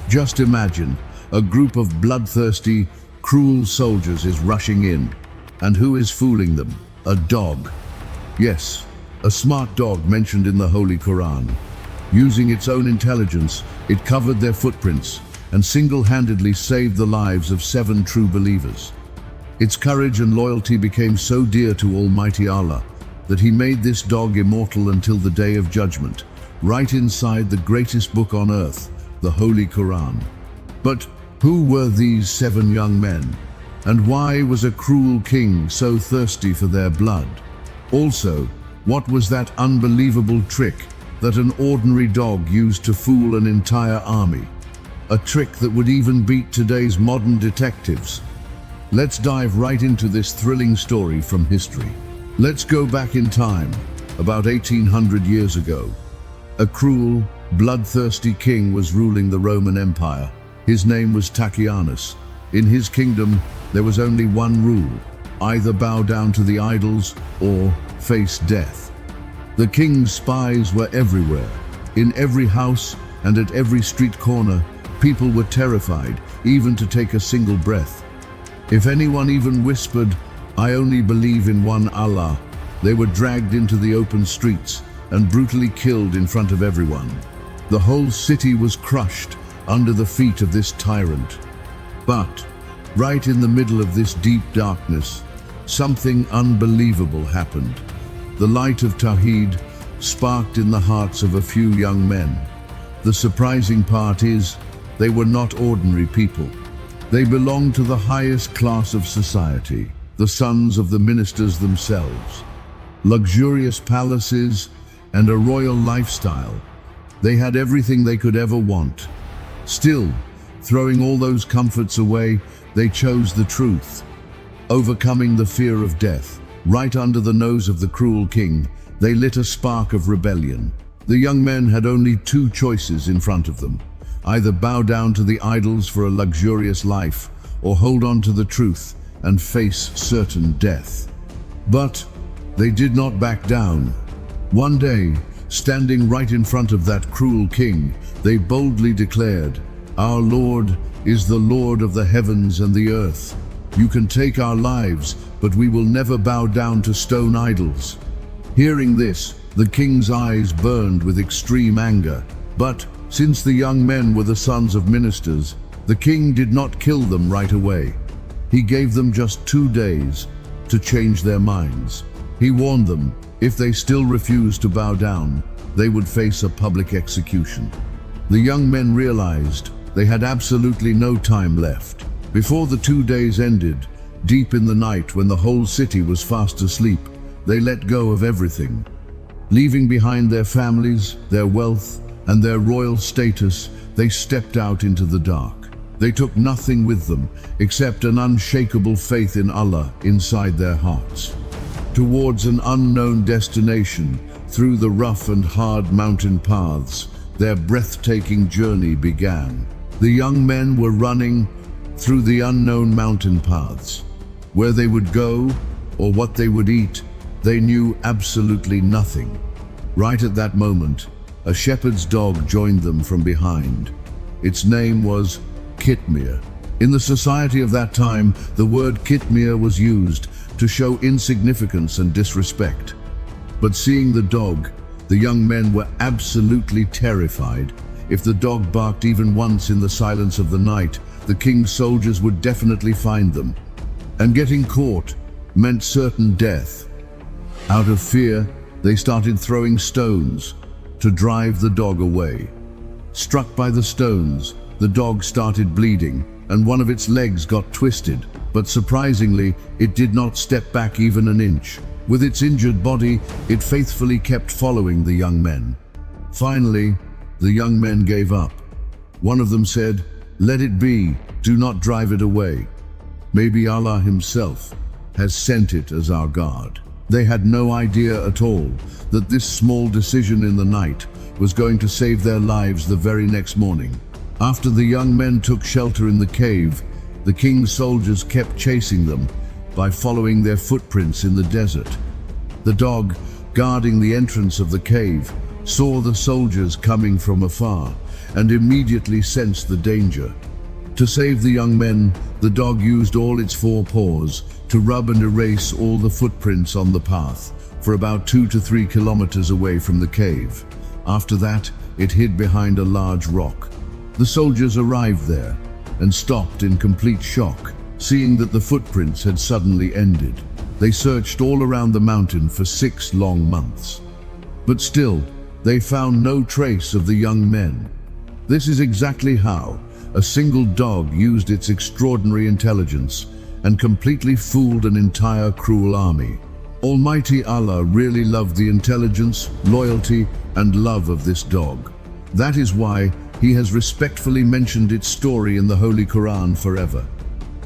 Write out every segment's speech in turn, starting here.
Just imagine, a group of bloodthirsty, cruel soldiers is rushing in. And who is fooling them? A dog. Yes, a smart dog mentioned in the Holy Quran. Using its own intelligence, it covered their footprints and single-handedly saved the lives of 7 true believers. Its courage and loyalty became so dear to Almighty Allah that He made this dog immortal until the Day of Judgment, right inside the greatest book on earth, the Holy Quran. But who were these 7 young men? And why was a cruel king so thirsty for their blood? Also, what was that unbelievable trick that an ordinary dog used to fool an entire army? A trick that would even beat today's modern detectives. Let's dive right into this thrilling story from history. Let's go back in time, about 1800 years ago. A cruel, bloodthirsty king was ruling the Roman Empire. His name was Tatianus. In his kingdom, there was only one rule: either bow down to the idols or face death. The king's spies were everywhere. In every house and at every street corner, people were terrified, even to take a single breath. If anyone even whispered, "I only believe in one Allah," they were dragged into the open streets and brutally killed in front of everyone. The whole city was crushed under the feet of this tyrant. But, right in the middle of this deep darkness, something unbelievable happened. The light of Tawheed sparked in the hearts of a few young men. The surprising part is, they were not ordinary people. They belonged to the highest class of society, the sons of the ministers themselves. Luxurious palaces and a royal lifestyle. They had everything they could ever want. Still, throwing all those comforts away, they chose the truth. Overcoming the fear of death, right under the nose of the cruel king, they lit a spark of rebellion. The young men had only 2 choices in front of them: either bow down to the idols for a luxurious life, or hold on to the truth and face certain death. But they did not back down. One day, standing right in front of that cruel king, they boldly declared, "Our Lord is the Lord of the heavens and the earth. You can take our lives, but we will never bow down to stone idols." Hearing this, the king's eyes burned with extreme anger. But since the young men were the sons of ministers, the king did not kill them right away. He gave them just 2 days to change their minds. He warned them, if they still refused to bow down, they would face a public execution. The young men realized they had absolutely no time left. Before the 2 days ended, deep in the night when the whole city was fast asleep, they let go of everything. Leaving behind their families, their wealth, and their royal status, they stepped out into the dark. They took nothing with them except an unshakable faith in Allah inside their hearts. Towards an unknown destination, through the rough and hard mountain paths, their breathtaking journey began. The young men were running through the unknown mountain paths. Where they would go, or what they would eat, they knew absolutely nothing. Right at that moment, a shepherd's dog joined them from behind. Its name was Kitmir. In the society of that time, the word Kitmir was used to show insignificance and disrespect. But seeing the dog, the young men were absolutely terrified. If the dog barked even once in the silence of the night, the king's soldiers would definitely find them. And getting caught meant certain death. Out of fear, they started throwing stones to drive the dog away. Struck by the stones, the dog started bleeding, and one of its legs got twisted, but surprisingly, it did not step back even an inch. With its injured body, it faithfully kept following the young men. Finally, the young men gave up. One of them said, "Let it be, do not drive it away. Maybe Allah Himself has sent it as our guard." They had no idea at all that this small decision in the night was going to save their lives the very next morning. After the young men took shelter in the cave, the king's soldiers kept chasing them by following their footprints in the desert. The dog, guarding the entrance of the cave, saw the soldiers coming from afar and immediately sensed the danger. To save the young men, the dog used all its 4 paws to rub and erase all the footprints on the path for about 2 to 3 kilometers away from the cave. After that, it hid behind a large rock. The soldiers arrived there and stopped in complete shock, seeing that the footprints had suddenly ended. They searched all around the mountain for 6 long months. But still, they found no trace of the young men. This is exactly how a single dog used its extraordinary intelligence and completely fooled an entire cruel army. Almighty Allah really loved the intelligence, loyalty, and love of this dog. That is why He has respectfully mentioned its story in the Holy Quran forever.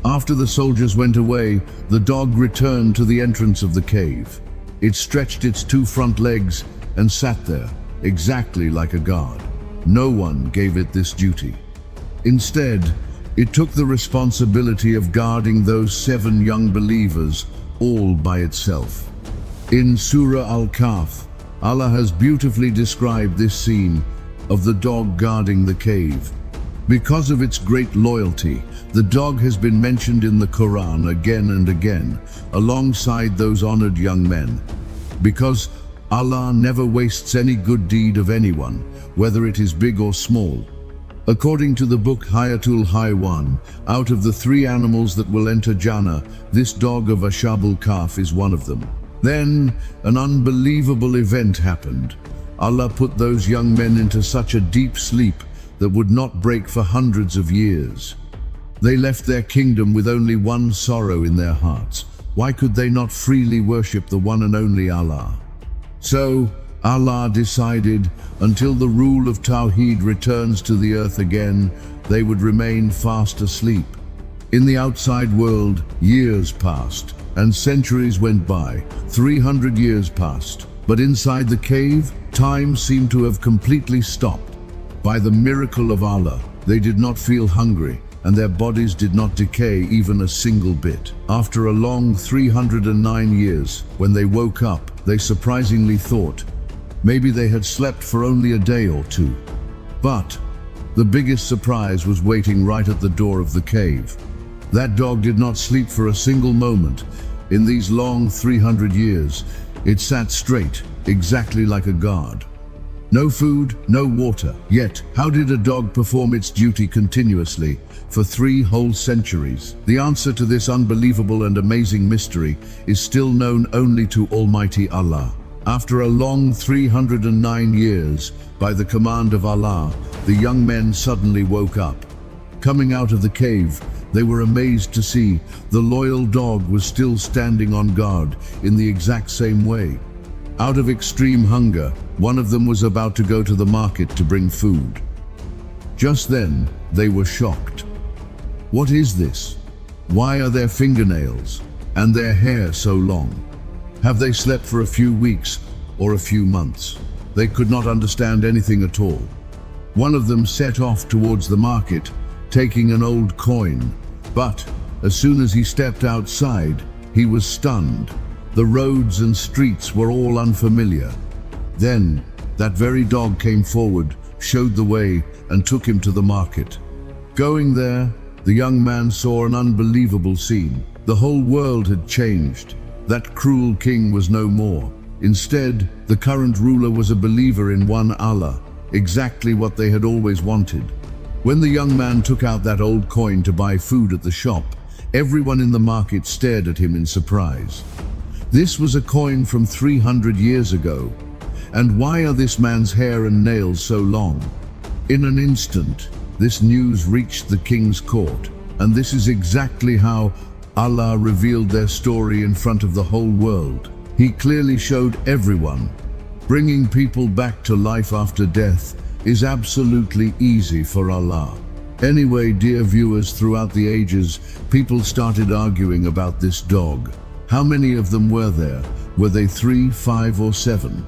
After the soldiers went away, the dog returned to the entrance of the cave. It stretched its 2 front legs and sat there, exactly like a guard. No one gave it this duty. Instead, it took the responsibility of guarding those 7 young believers all by itself. In Surah Al-Kahf, Allah has beautifully described this scene of the dog guarding the cave. Because of its great loyalty, the dog has been mentioned in the Quran again and again, alongside those honored young men. Because Allah never wastes any good deed of anyone, whether it is big or small. According to the book Hayatul Haywan, out of the 3 animals that will enter Jannah, this dog of Ashabul Kahf is one of them. Then, an unbelievable event happened. Allah put those young men into such a deep sleep that would not break for hundreds of years. They left their kingdom with only one sorrow in their hearts. Why could they not freely worship the one and only Allah? So, Allah decided, until the rule of Tawheed returns to the earth again, they would remain fast asleep. In the outside world, years passed, and centuries went by. 300 years passed. But inside the cave, time seemed to have completely stopped. By the miracle of Allah, they did not feel hungry, and their bodies did not decay even a single bit. After a long 309 years, when they woke up, they surprisingly thought maybe they had slept for only a day or 2. But the biggest surprise was waiting right at the door of the cave. That dog did not sleep for a single moment. In these long 300 years, it sat straight, exactly like a guard. No food, no water. Yet, how did a dog perform its duty continuously for 3 whole centuries? The answer to this unbelievable and amazing mystery is still known only to Almighty Allah. After a long 309 years, by the command of Allah, the young men suddenly woke up. Coming out of the cave, they were amazed to see the loyal dog was still standing on guard in the exact same way. Out of extreme hunger, one of them was about to go to the market to bring food. Just then, they were shocked. What is this? Why are their fingernails and their hair so long? Have they slept for a few weeks or a few months? They could not understand anything at all. One of them set off towards the market, taking an old coin. But as soon as he stepped outside, he was stunned. The roads and streets were all unfamiliar. Then, that very dog came forward, showed the way, and took him to the market. Going there, the young man saw an unbelievable scene. The whole world had changed. That cruel king was no more. Instead, the current ruler was a believer in one Allah, exactly what they had always wanted. When the young man took out that old coin to buy food at the shop, everyone in the market stared at him in surprise. This was a coin from 300 years ago. And why are this man's hair and nails so long? In an instant, this news reached the king's court, and this is exactly how Allah revealed their story in front of the whole world. He clearly showed everyone, bringing people back to life after death is absolutely easy for Allah. Anyway, dear viewers, throughout the ages, people started arguing about this dog. How many of them were there? Were they 3, 5, or 7?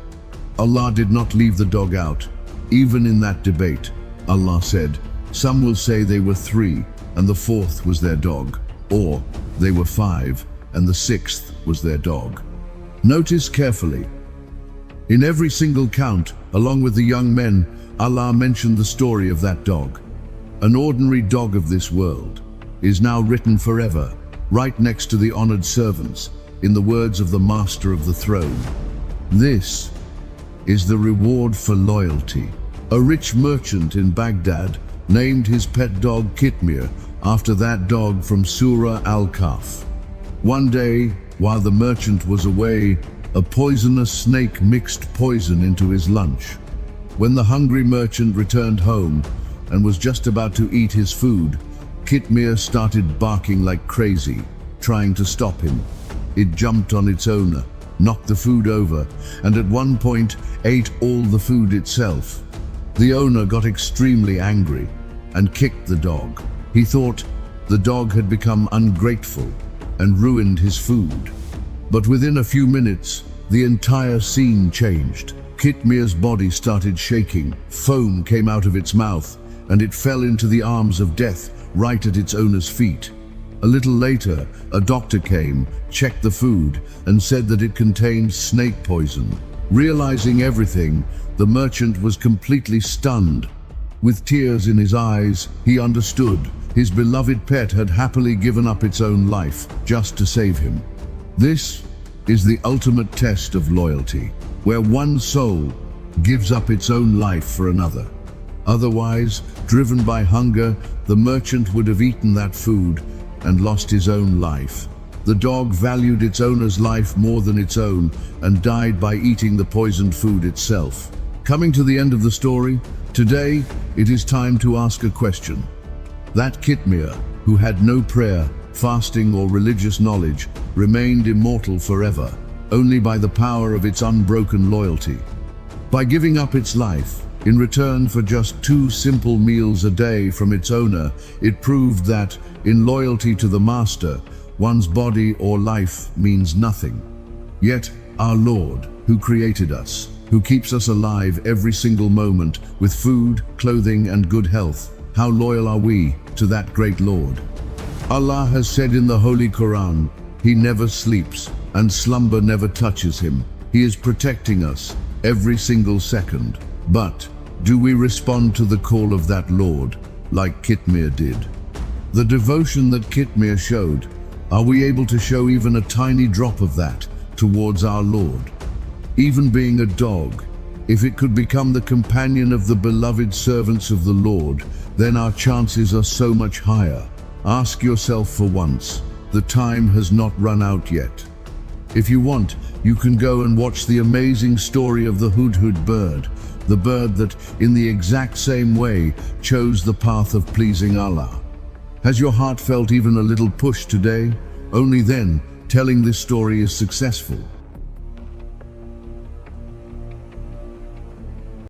Allah did not leave the dog out. Even in that debate, Allah said, some will say they were 3, and the 4th was their dog. Or they were 5, and the 6th was their dog. Notice carefully. In every single count, along with the young men, Allah mentioned the story of that dog. An ordinary dog of this world is now written forever, right next to the honored servants, in the words of the master of the throne. This is the reward for loyalty. A rich merchant in Baghdad named his pet dog Kitmir after that dog from Surah Al-Kahf. One day, while the merchant was away, a poisonous snake mixed poison into his lunch. When the hungry merchant returned home and was just about to eat his food, Kitmir started barking like crazy, trying to stop him. It jumped on its owner, knocked the food over, and at one point ate all the food itself. The owner got extremely angry and kicked the dog. He thought the dog had become ungrateful and ruined his food. But within a few minutes, the entire scene changed. Kitmir's body started shaking, foam came out of its mouth, and it fell into the arms of death right at its owner's feet. A little later, a doctor came, checked the food, and said that it contained snake poison. Realizing everything, the merchant was completely stunned. With tears in his eyes, he understood his beloved pet had happily given up its own life just to save him. This is the ultimate test of loyalty, where one soul gives up its own life for another. Otherwise, driven by hunger, the merchant would have eaten that food and lost his own life. The dog valued its owner's life more than its own and died by eating the poisoned food itself. Coming to the end of the story, today it is time to ask a question. That Kitmir, who had no prayer, fasting or religious knowledge, remained immortal forever, only by the power of its unbroken loyalty. By giving up its life, in return for just 2 simple meals a day from its owner, it proved that, in loyalty to the master, one's body or life means nothing. Yet, our Lord, who created us, who keeps us alive every single moment with food, clothing, and good health, how loyal are we to that great Lord? Allah has said in the Holy Quran, He never sleeps, and slumber never touches Him. He is protecting us every single second. But do we respond to the call of that Lord, like Kitmir did? The devotion that Kitmir showed, are we able to show even a tiny drop of that towards our Lord? Even being a dog, if it could become the companion of the beloved servants of the Lord, then our chances are so much higher. Ask yourself for once, the time has not run out yet. If you want, you can go and watch the amazing story of the Hudhud bird, the bird that, in the exact same way, chose the path of pleasing Allah. Has your heart felt even a little push today? Only then, telling this story is successful.